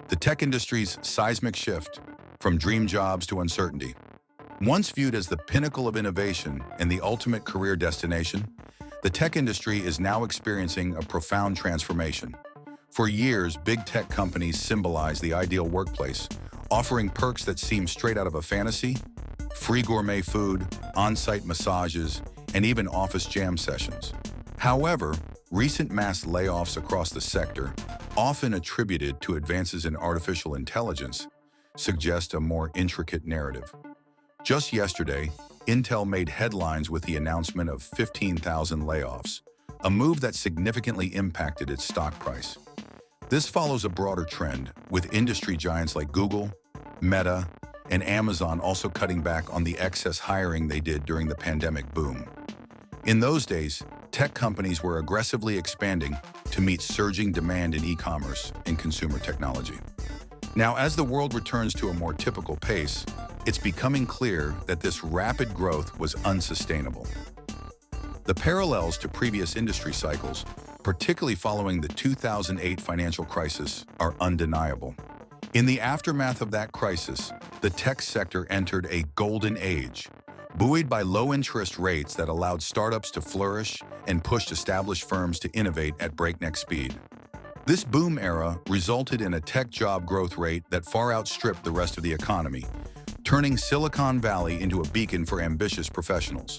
The tech industry's seismic shift from dream jobs to uncertainty. Once viewed as the pinnacle of innovation and the ultimate career destination, the tech industry is now experiencing a profound transformation. For years, big tech companies symbolized the ideal workplace, offering perks that seem straight out of a fantasy: free gourmet food, on-site massages, and even office jam sessions. However, recent mass layoffs across the sector, often attributed to advances in artificial intelligence, suggest a more intricate narrative. Just yesterday, Intel made headlines with the announcement of 15,000 layoffs, a move that significantly impacted its stock price. This follows a broader trend, with industry giants like Google, Meta, and Amazon also cutting back on the excess hiring they did during the pandemic boom. In those days, tech companies were aggressively expanding to meet surging demand in e-commerce and consumer technology. Now, as the world returns to a more typical pace, it's becoming clear that this rapid growth was unsustainable. The parallels to previous industry cycles, particularly following the 2008 financial crisis, are undeniable. In the aftermath of that crisis, the tech sector entered a golden age, buoyed by low interest rates that allowed startups to flourish and pushed established firms to innovate at breakneck speed. This boom era resulted in a tech job growth rate that far outstripped the rest of the economy, turning Silicon Valley into a beacon for ambitious professionals.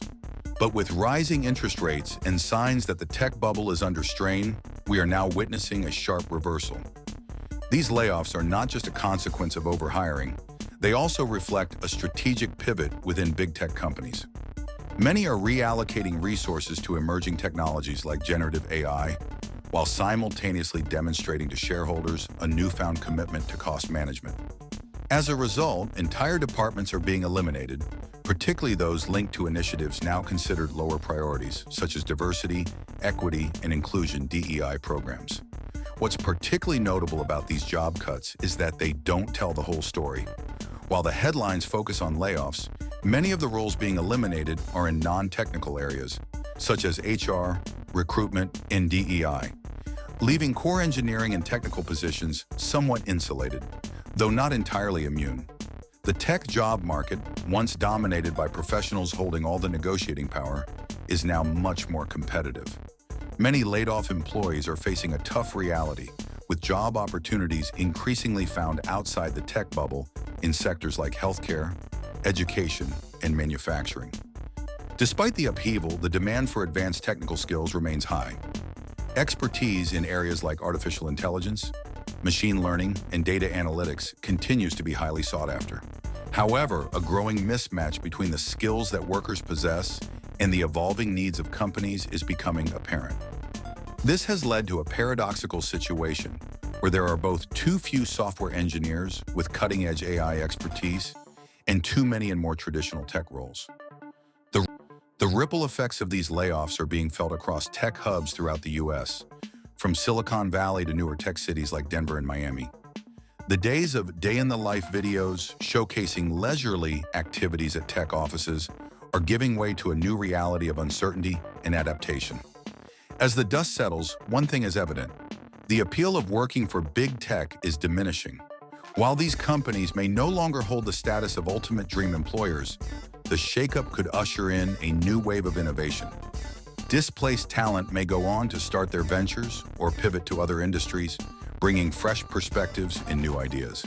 But with rising interest rates and signs that the tech bubble is under strain, we are now witnessing a sharp reversal. These layoffs are not just a consequence of overhiring, they also reflect a strategic pivot within big tech companies. Many are reallocating resources to emerging technologies like generative AI, while simultaneously demonstrating to shareholders a newfound commitment to cost management. As a result, entire departments are being eliminated, particularly those linked to initiatives now considered lower priorities, such as diversity, equity, and inclusion (DEI) programs. What's particularly notable about these job cuts is that they don't tell the whole story. While the headlines focus on layoffs, many of the roles being eliminated are in non-technical areas, such as HR, recruitment, and DEI, leaving core engineering and technical positions somewhat insulated, though not entirely immune. The tech job market, once dominated by professionals holding all the negotiating power, is now much more competitive. Many laid-off employees are facing a tough reality, with job opportunities increasingly found outside the tech bubble in sectors like healthcare, education, and manufacturing. Despite the upheaval, the demand for advanced technical skills remains high. Expertise in areas like artificial intelligence, machine learning, and data analytics continues to be highly sought after. However, a growing mismatch between the skills that workers possess and the evolving needs of companies is becoming apparent. This has led to a paradoxical situation where there are both too few software engineers with cutting-edge AI expertise and too many in more traditional tech roles. The ripple effects of these layoffs are being felt across tech hubs throughout the U.S., from Silicon Valley to newer tech cities like Denver and Miami. The days of day-in-the-life videos showcasing leisurely activities at tech offices are giving way to a new reality of uncertainty and adaptation. As the dust settles, one thing is evident: the appeal of working for big tech is diminishing. While these companies may no longer hold the status of ultimate dream employers, the shakeup could usher in a new wave of innovation. Displaced talent may go on to start their ventures or pivot to other industries, bringing fresh perspectives and new ideas.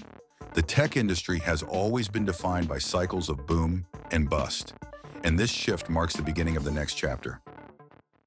The tech industry has always been defined by cycles of boom and bust, and this shift marks the beginning of the next chapter.